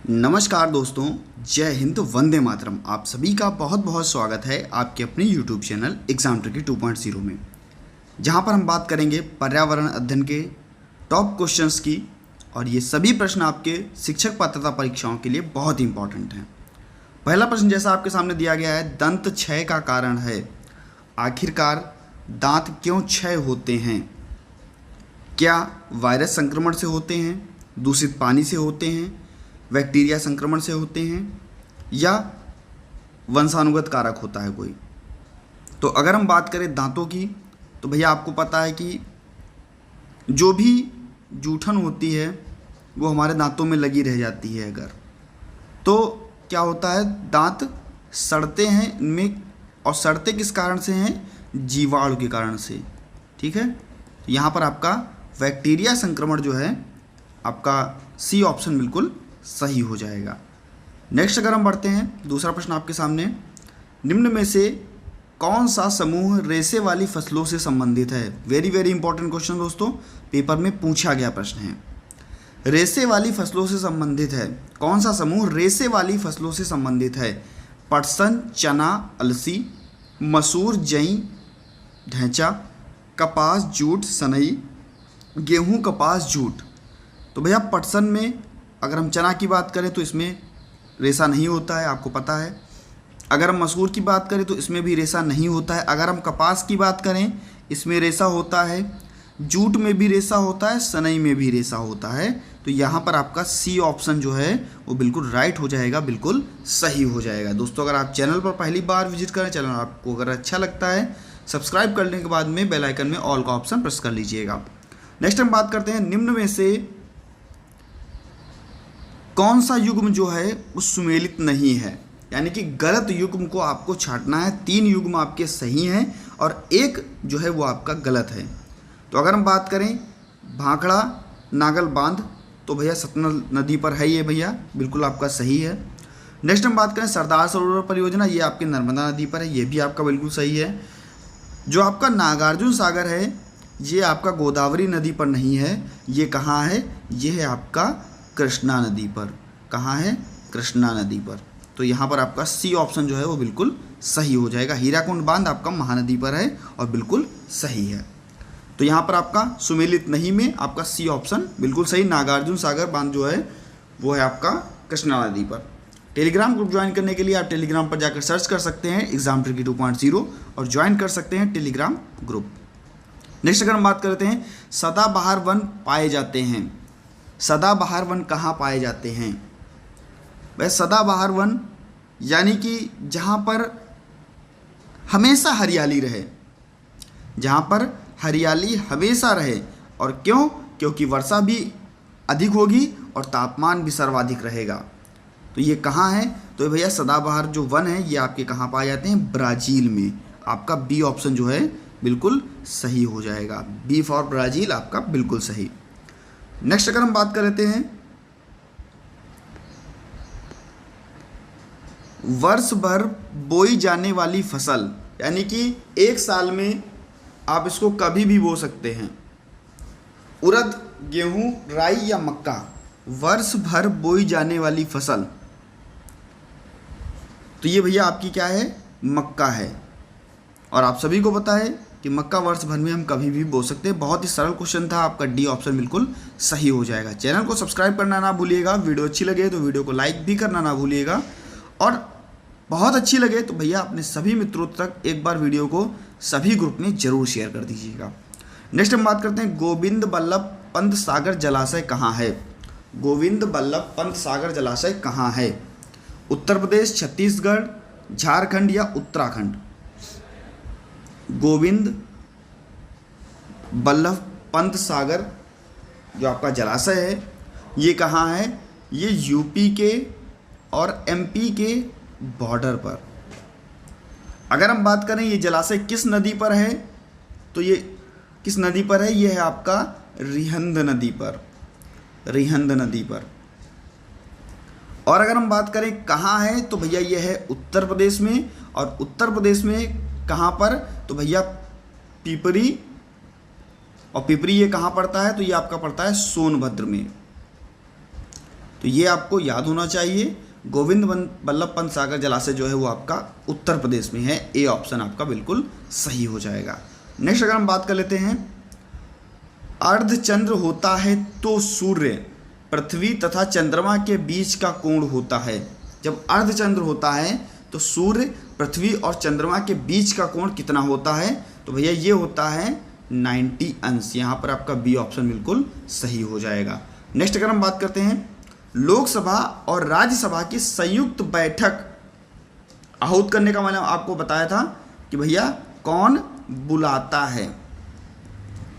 नमस्कार दोस्तों, जय हिंद, वंदे मातरम। आप सभी का बहुत बहुत स्वागत है आपके अपने यूट्यूब चैनल एग्जाम ट्रिकी 2.0 में, जहां पर हम बात करेंगे पर्यावरण अध्ययन के टॉप क्वेश्चंस की। और ये सभी प्रश्न आपके शिक्षक पात्रता परीक्षाओं के लिए बहुत इंपॉर्टेंट हैं। पहला प्रश्न जैसा आपके सामने दिया गया है, दंत क्षय का कारण है। आखिरकार दांत क्यों क्षय होते हैं? क्या वायरस संक्रमण से होते हैं, दूषित पानी से होते हैं, बैक्टीरिया संक्रमण से होते हैं, या वंशानुगत कारक होता है कोई? तो अगर हम बात करें दांतों की, तो भैया आपको पता है कि जो भी जूठन होती है वो हमारे दांतों में लगी रह जाती है। अगर तो क्या होता है, दांत सड़ते हैं इनमें। और सड़ते किस कारण से हैं? जीवाणु के कारण से। ठीक है, तो यहाँ पर आपका बैक्टीरिया संक्रमण जो है, आपका सी ऑप्शन बिल्कुल सही हो जाएगा। नेक्स्ट अगर हम बढ़ते हैं, दूसरा प्रश्न आपके सामने, निम्न में से कौन सा समूह रेशे वाली फसलों से संबंधित है? वेरी वेरी इंपॉर्टेंट क्वेश्चन दोस्तों, पेपर में पूछा गया प्रश्न है। रेशे वाली फसलों से संबंधित है, कौन सा समूह रेशे वाली फसलों से संबंधित है? पटसन, चना, अलसी, मसूर, जई, ढैंचा, कपास, जूट, सनई, गेहूं, कपास, जूट। तो भैया पटसन में अगर हम चना की बात करें तो इसमें रेशा नहीं होता है, आपको पता है। अगर हम मसूर की बात करें तो इसमें भी रेशा नहीं होता है। अगर हम कपास की बात करें, इसमें रेशा होता है। जूट में भी रेशा होता है, सनई में भी रेशा होता है। तो यहाँ पर आपका सी ऑप्शन जो है वो बिल्कुल राइट हो जाएगा, बिल्कुल सही हो जाएगा। दोस्तों अगर आप चैनल पर पहली बार विजिट करें, चैनल आपको अगर अच्छा लगता है, सब्सक्राइब करने के बाद में बेल आइकन में ऑल का ऑप्शन प्रेस कर लीजिएगा। नेक्स्ट हम बात करते हैं, निम्न में से कौन सा युग्म जो है वो सुमेलित नहीं है? यानी कि गलत युग्म को आपको छांटना है। 3 युग्म आपके सही हैं और एक जो है वो आपका गलत है। तो अगर हम बात करें भाखड़ा नागल बांध, तो भैया सतलज नदी पर है ये, भैया बिल्कुल आपका सही है। नेक्स्ट हम बात करें सरदार सरोवर परियोजना, ये आपके नर्मदा नदी पर है, ये भी आपका बिल्कुल सही है। जो आपका नागार्जुन सागर है, ये आपका गोदावरी नदी पर नहीं है, ये कहाँ है? ये है आपका कृष्णा नदी पर। कहाँ है? कृष्णा नदी पर। तो यहाँ पर आपका सी ऑप्शन जो है वो बिल्कुल सही हो जाएगा। हीराकुंड बांध आपका महानदी पर है और बिल्कुल सही है। तो यहाँ पर आपका सुमेलित नहीं में आपका सी ऑप्शन बिल्कुल सही। नागार्जुन सागर बांध जो है वो है आपका कृष्णा नदी पर। टेलीग्राम ग्रुप ज्वाइन करने के लिए आप टेलीग्राम पर जाकर सर्च कर सकते हैं एग्जाम ट्रिकी 2.0 और ज्वाइन कर सकते हैं टेलीग्राम ग्रुप। नेक्स्ट अगर हम बात करते हैं, सदाबहार वन पाए जाते हैं। सदाबहार वन कहाँ पाए जाते हैं? वह सदाबहार वन यानी कि जहाँ पर हमेशा हरियाली रहे, जहाँ पर हरियाली हमेशा रहे। और क्यों? क्योंकि वर्षा भी अधिक होगी और तापमान भी सर्वाधिक रहेगा। तो ये कहाँ है? तो भैया सदाबहार जो वन है ये आपके कहाँ पाए जाते हैं? ब्राज़ील में। आपका बी ऑप्शन जो है बिल्कुल सही हो जाएगा। बी फॉर ब्राज़ील आपका बिल्कुल सही। नेक्स्ट अगर हम बात कर लेते हैं, वर्ष भर बोई जाने वाली फसल, यानी कि एक साल में आप इसको कभी भी बो सकते हैं। उड़द, गेहूं, राई या मक्का, वर्ष भर बोई जाने वाली फसल। तो ये भैया आपकी क्या है? मक्का है। और आप सभी को पता है कि मक्का वर्ष भर में हम कभी भी बो सकते हैं। बहुत ही सरल क्वेश्चन था, आपका डी ऑप्शन बिल्कुल सही हो जाएगा। चैनल को सब्सक्राइब करना ना भूलिएगा। वीडियो अच्छी लगे तो वीडियो को लाइक भी करना ना भूलिएगा। और बहुत अच्छी लगे तो भैया अपने सभी मित्रों तक एक बार वीडियो को सभी ग्रुप में जरूर शेयर कर दीजिएगा। नेक्स्ट हम बात करते हैं, गोविंद बल्लभ पंत सागर जलाशय कहाँ है? गोविंद बल्लभ पंत सागर जलाशय कहाँ है? उत्तर प्रदेश, छत्तीसगढ़, झारखंड या उत्तराखंड? गोविंद बल्लभ पंत सागर जो आपका जलाशय है ये कहाँ है? ये यूपी के और एमपी के बॉर्डर पर। अगर हम बात करें ये जलाशय किस नदी पर है, तो ये किस नदी पर है? ये है आपका रिहंद नदी पर। रिहंद नदी पर। और अगर हम बात करें कहाँ है, तो भैया ये है उत्तर प्रदेश में। और उत्तर प्रदेश में कहाँ पर? तो भैया पिपरी। और पिपरी ये कहाँ पड़ता है? तो ये आपका पड़ता है सोनभद्र में। तो ये आपको याद होना चाहिए। गोविंद बल्लभ पंत सागर जलाशय जो है वो आपका उत्तर प्रदेश में है। ए ऑप्शन आपका बिल्कुल सही हो जाएगा। नेक्स्ट अगर हम बात कर लेते हैं, अर्धचंद्र होता है तो सूर्य पृथ्वी तथा चंद्रमा के बीच का कोण होता है। जब अर्धचंद्र होता है तो सूर्य पृथ्वी और चंद्रमा के बीच का कोण कितना होता है? तो भैया ये होता है 90 अंश। यहाँ पर आपका बी ऑप्शन बिल्कुल सही हो जाएगा। नेक्स्ट अगर हम बात करते हैं, लोकसभा और राज्यसभा की संयुक्त बैठक आहूत करने का मैंने आपको बताया था कि भैया कौन बुलाता है,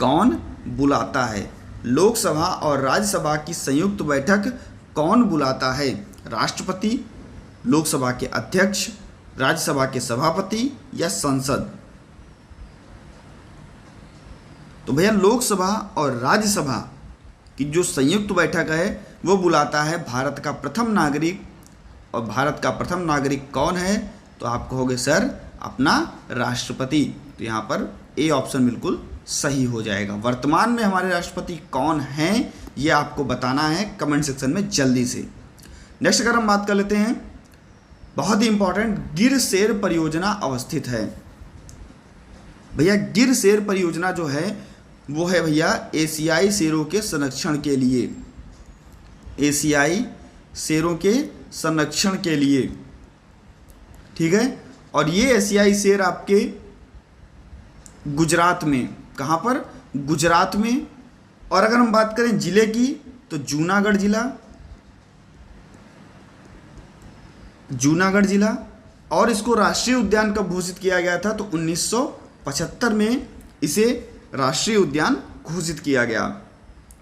कौन बुलाता है। लोकसभा और राज्यसभा की संयुक्त बैठक कौन बुलाता है? राष्ट्रपति, लोकसभा के अध्यक्ष, राज्यसभा के सभापति या संसद? तो भैया लोकसभा और राज्यसभा की जो संयुक्त बैठक है वो बुलाता है भारत का प्रथम नागरिक। और भारत का प्रथम नागरिक कौन है? तो आप कहोगे सर अपना राष्ट्रपति। तो यहाँ पर ए ऑप्शन बिल्कुल सही हो जाएगा। वर्तमान में हमारे राष्ट्रपति कौन हैं ये आपको बताना है कमेंट सेक्शन में जल्दी से। नेक्स्ट अगर हम बात कर लेते हैं, बहुत ही इंपॉर्टेंट, गिर शेर परियोजना अवस्थित है। भैया गिर शेर परियोजना जो है वो है भैया एशियाई शेरों के संरक्षण के लिए, एशियाई शेरों के संरक्षण के लिए, ठीक है। और ये एशियाई शेर आपके गुजरात में, कहाँ पर? गुजरात में। और अगर हम बात करें जिले की तो जूनागढ़ जिला, जूनागढ़ जिला। और इसको राष्ट्रीय उद्यान कब घोषित किया गया था? तो 1975 में इसे राष्ट्रीय उद्यान घोषित किया गया।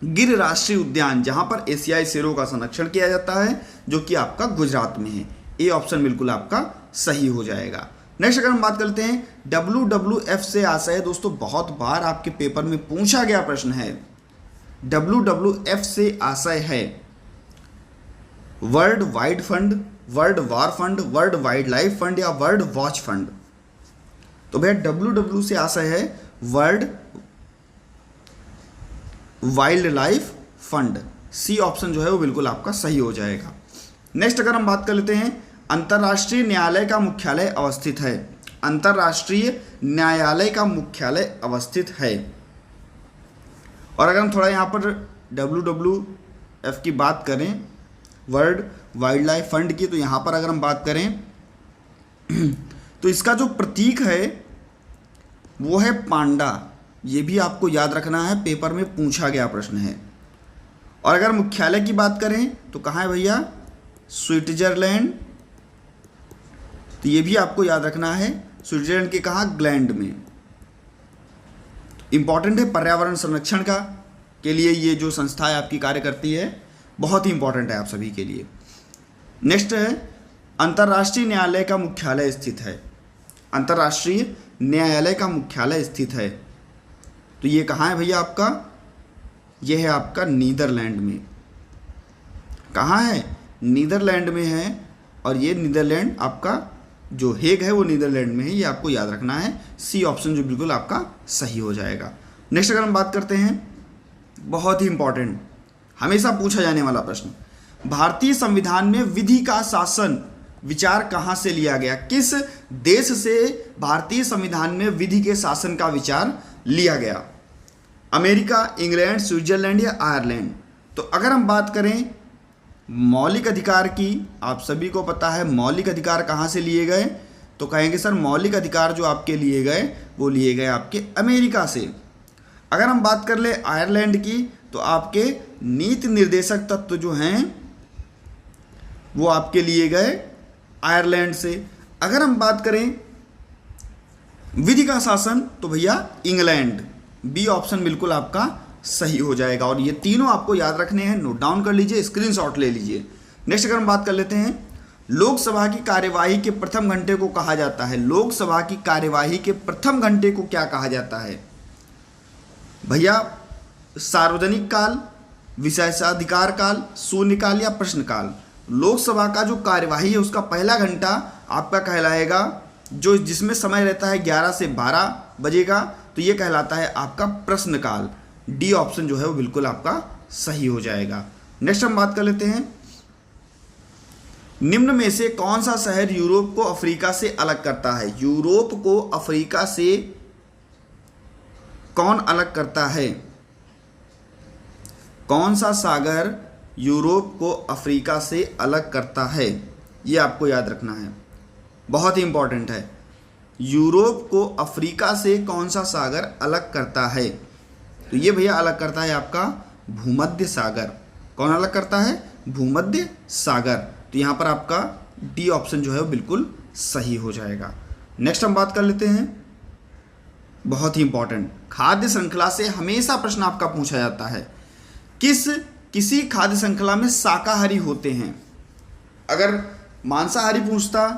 गिर राष्ट्रीय उद्यान, जहां पर एशियाई शेरों का संरक्षण किया जाता है, जो कि आपका गुजरात में है। ए ऑप्शन बिल्कुल आपका सही हो जाएगा। नेक्स्ट अगर हम बात करते हैं WWF से आशय, दोस्तों बहुत बार आपके पेपर में पूछा गया प्रश्न है। WWF से आशय है world wide fund, world war fund, world wildlife fund या वर्ल्ड वॉच फंड? तो भैया WW से आशय है world wildlife fund. C option जो है वो बिल्कुल आपका सही हो जाएगा। नेक्स्ट अगर हम बात कर लेते हैं, अंतर्राष्ट्रीय न्यायालय का मुख्यालय अवस्थित है। अंतर्राष्ट्रीय न्यायालय का मुख्यालय अवस्थित है। और अगर हम थोड़ा यहाँ पर WWF की बात करें, वर्ल्ड वाइल्ड लाइफ फंड की, तो यहाँ पर अगर हम बात करें तो इसका जो प्रतीक है वो है पांडा। ये भी आपको याद रखना है, पेपर में पूछा गया प्रश्न है। और अगर मुख्यालय की बात करें तो कहाँ है भैया? स्विट्जरलैंड। तो ये भी आपको याद रखना है, स्विट्जरलैंड के कहाँ? ग्लैंड में। इंपॉर्टेंट है पर्यावरण संरक्षण का के लिए ये जो संस्थाएं आपकी कार्य करती है, बहुत ही इंपॉर्टेंट है आप सभी के लिए। नेक्स्ट है अंतर्राष्ट्रीय न्यायालय का मुख्यालय स्थित है। अंतर्राष्ट्रीय न्यायालय का मुख्यालय स्थित है, तो ये कहाँ है भैया आपका? ये है आपका नीदरलैंड में। कहाँ है? नीदरलैंड में है। और ये नीदरलैंड आपका जो हेग है वो नीदरलैंड में है, ये आपको याद रखना है। सी ऑप्शन जो बिल्कुल आपका सही हो जाएगा। नेक्स्ट अगर हम बात करते हैं, बहुत ही इंपॉर्टेंट, हमेशा पूछा जाने वाला प्रश्न, भारतीय संविधान में विधि का शासन विचार कहाँ से लिया गया? किस देश से भारतीय संविधान में विधि के शासन का विचार लिया गया? अमेरिका, इंग्लैंड, स्विट्जरलैंड या आयरलैंड? तो अगर हम बात करें मौलिक अधिकार की, आप सभी को पता है मौलिक अधिकार कहाँ से लिए गए? तो कहेंगे सर मौलिक अधिकार जो आपके लिए गए वो लिए गए आपके अमेरिका से। अगर हम बात कर ले आयरलैंड की, तो आपके नीति निर्देशक तत्व जो हैं वो आपके लिए गए आयरलैंड से। अगर हम बात करें विधि का शासन, तो भैया इंग्लैंड। बी ऑप्शन बिल्कुल आपका सही हो जाएगा। और ये तीनों आपको याद रखने हैं, नोट डाउन कर लीजिए, स्क्रीनशॉट ले लीजिए। नेक्स्ट अगर हम बात कर लेते हैं, लोकसभा की कार्यवाही के प्रथम घंटे को कहा जाता है। लोकसभा की कार्यवाही के प्रथम घंटे को क्या कहा जाता है भैया? सार्वजनिक काल, विशेषाधिकार काल, शून्यकाल या प्रश्नकाल? लोकसभा का जो कार्यवाही है उसका पहला घंटा आपका कहलाएगा, जो जिसमें समय रहता है 11 से 12 बजे का, तो ये कहलाता है आपका प्रश्नकाल। डी ऑप्शन जो है वो बिल्कुल आपका सही हो जाएगा। नेक्स्ट हम बात कर लेते हैं, निम्न में से कौन सा शहर यूरोप को अफ्रीका से अलग करता है? यूरोप को अफ्रीका से कौन अलग करता है? कौन सा सागर यूरोप को अफ्रीका से अलग करता है? ये आपको याद रखना है, बहुत ही इंपॉर्टेंट है। यूरोप को अफ्रीका से कौन सा सागर अलग करता है? तो ये भैया अलग करता है आपका भूमध्य सागर। कौन अलग करता है? भूमध्य सागर। तो यहाँ पर आपका डी ऑप्शन जो है वो बिल्कुल सही हो जाएगा। नेक्स्ट हम बात कर लेते हैं, बहुत ही इंपॉर्टेंट, खाद्य श्रृंखला से हमेशा प्रश्न आपका पूछा जाता है। किसी खाद्य श्रृंखला में शाकाहारी होते हैं? अगर मांसाहारी पूछता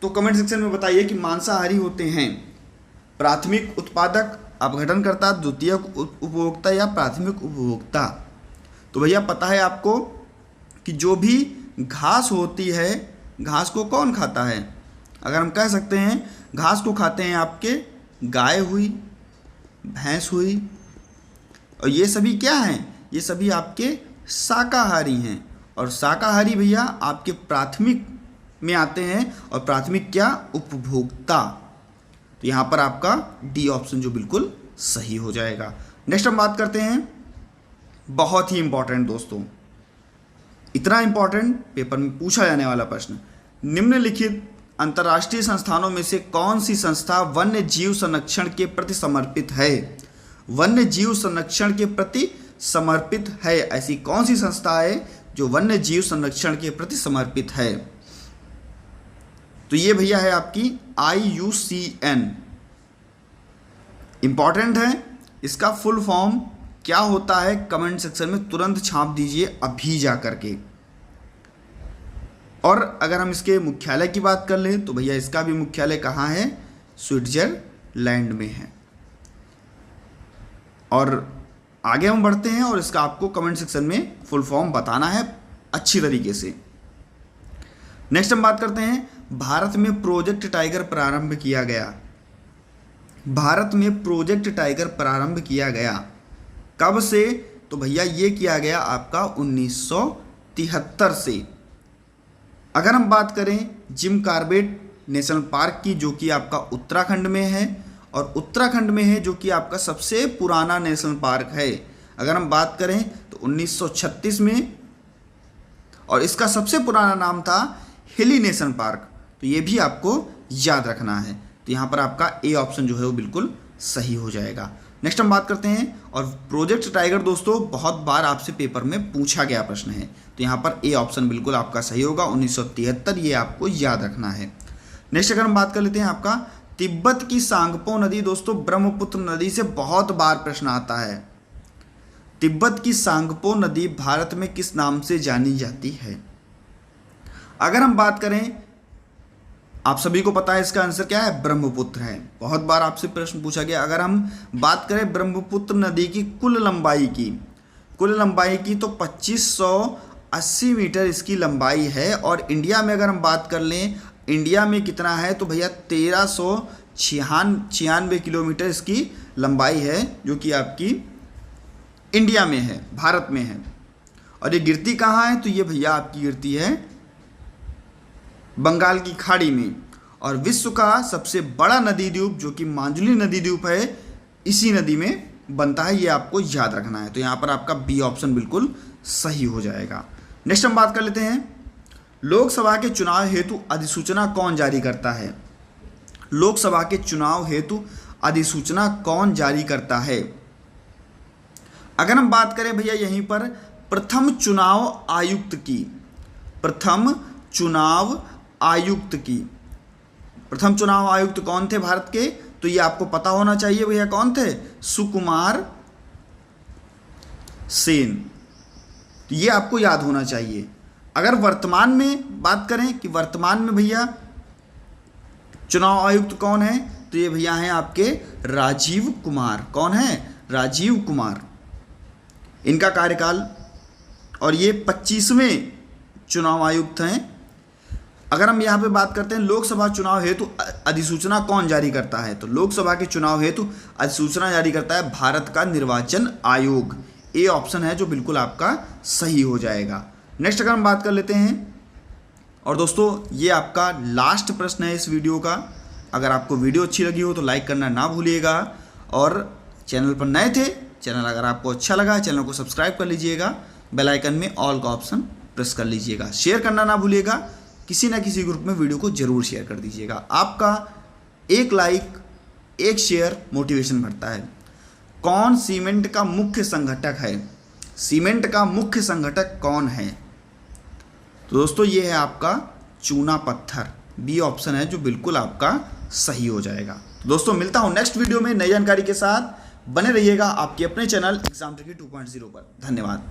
तो कमेंट सेक्शन में बताइए कि मांसाहारी होते हैं। प्राथमिक उत्पादक, अपघटनकर्ता, द्वितीयक उपभोक्ता या प्राथमिक उपभोक्ता? तो भैया पता है आपको कि जो भी घास होती है, घास को कौन खाता है? अगर हम कह सकते हैं घास को खाते हैं आपके गाय हुई, भैंस हुई, और ये सभी क्या हैं? ये सभी आपके शाकाहारी हैं। और शाकाहारी भैया आपके प्राथमिक में आते हैं, और प्राथमिक क्या? उपभोक्ता। तो यहाँ पर आपका डी ऑप्शन जो बिल्कुल सही हो जाएगा। नेक्स्ट हम बात करते हैं, बहुत ही इंपॉर्टेंट दोस्तों, इतना इंपॉर्टेंट पेपर में पूछा जाने वाला प्रश्न। निम्नलिखित अंतर्राष्ट्रीय संस्थानों में से कौन सी संस्था वन्य जीव संरक्षण के प्रति समर्पित है? वन्य जीव संरक्षण के प्रति समर्पित है, ऐसी कौन सी संस्था है जो वन्य जीव संरक्षण के प्रति समर्पित है? तो ये भैया है आपकी IUCN। इंपॉर्टेंट है, इसका फुल फॉर्म क्या होता है कमेंट सेक्शन में तुरंत छाप दीजिए अभी जा करके। और अगर हम इसके मुख्यालय की बात कर लें तो भैया इसका भी मुख्यालय कहाँ है? स्विट्जरलैंड में है। और आगे हम बढ़ते हैं और इसका आपको कमेंट सेक्शन में फुल फॉर्म बताना है अच्छी तरीके से। नेक्स्ट हम बात करते हैं, भारत में प्रोजेक्ट टाइगर प्रारंभ किया गया। भारत में प्रोजेक्ट टाइगर प्रारंभ किया गया कब से? तो भैया ये किया गया आपका 1973 से। अगर हम बात करें जिम कॉर्बेट नेशनल पार्क की, जो कि आपका उत्तराखंड में है, और उत्तराखंड में है जो कि आपका सबसे पुराना नेशनल पार्क है। अगर हम बात करें तो 1936 में, और इसका सबसे पुराना नाम था हिली नेशनल पार्क। तो ये भी आपको याद रखना है। तो यहाँ पर आपका ए ऑप्शन जो है वो बिल्कुल सही हो जाएगा। नेक्स्ट हम बात करते हैं, और प्रोजेक्ट टाइगर दोस्तों बहुत बार आपसे पेपर में पूछा गया प्रश्न है, तो यहाँ पर ए ऑप्शन बिल्कुल आपका सही होगा, 1973, ये आपको याद रखना है। नेक्स्ट अगर हम बात कर लेते हैं आपका, तिब्बत की सांगपो नदी दोस्तों ब्रह्मपुत्र नदी से बहुत बार प्रश्न आता है। तिब्बत की सांगपो नदी भारत में किस नाम से जानी जाती है? अगर हम बात करें, आप सभी को पता है इसका आंसर क्या है? ब्रह्मपुत्र है। बहुत बार आपसे प्रश्न पूछा गया। अगर हम बात करें ब्रह्मपुत्र नदी की कुल लंबाई की तो 2580 मीटर इसकी लंबाई है। और इंडिया में अगर हम बात कर लें, इंडिया में कितना है? तो भैया 1396 किलोमीटर इसकी लंबाई है, जो कि आपकी इंडिया में है, भारत में है। और ये गिरती कहाँ है? तो ये भैया आपकी गिरती है बंगाल की खाड़ी में। और विश्व का सबसे बड़ा नदी द्वीप जो कि माजुली नदी द्वीप है, इसी नदी में बनता है, ये आपको याद रखना है। तो यहाँ पर आपका बी ऑप्शन बिल्कुल सही हो जाएगा। नेक्स्ट हम बात कर लेते हैं, लोकसभा के चुनाव हेतु अधिसूचना कौन जारी करता है? लोकसभा के चुनाव हेतु अधिसूचना कौन जारी करता है? अगर हम बात करें भैया यहीं पर प्रथम चुनाव आयुक्त की, प्रथम चुनाव आयुक्त कौन थे भारत के? तो ये आपको पता होना चाहिए भैया, कौन थे? सुकुमार सेन। तो ये आपको याद होना चाहिए। अगर वर्तमान में बात करें कि वर्तमान में भैया चुनाव आयुक्त कौन है, तो ये भैया हैं आपके राजीव कुमार। कौन है? राजीव कुमार। इनका कार्यकाल, और ये 25वें चुनाव आयुक्त हैं। अगर हम यहाँ पे बात करते हैं लोकसभा चुनाव हेतु अधिसूचना कौन जारी करता है, तो लोकसभा के चुनाव हेतु अधिसूचना जारी करता है भारत का निर्वाचन आयोग। ए ऑप्शन है जो बिल्कुल आपका सही हो जाएगा। नेक्स्ट अगर हम बात कर लेते हैं, और दोस्तों ये आपका लास्ट प्रश्न है इस वीडियो का। अगर आपको वीडियो अच्छी लगी हो तो लाइक करना ना भूलिएगा, और चैनल पर नए थे, चैनल अगर आपको अच्छा लगा चैनल को सब्सक्राइब कर लीजिएगा, बेल आइकन में ऑल का ऑप्शन प्रेस कर लीजिएगा, शेयर करना ना भूलिएगा, किसी ना किसी ग्रुप में वीडियो को जरूर शेयर कर दीजिएगा। आपका एक लाइक एक शेयर मोटिवेशन बढ़ता है। कौन सीमेंट का मुख्य संघटक है? सीमेंट का मुख्य संघटक कौन है? तो दोस्तों ये है आपका चूना पत्थर। बी ऑप्शन है जो बिल्कुल आपका सही हो जाएगा। तो दोस्तों मिलता हूं नेक्स्ट वीडियो में नई जानकारी के साथ। बने रहिएगा आपके अपने चैनल एग्जाम ट्रिकी 2.0 पर। धन्यवाद।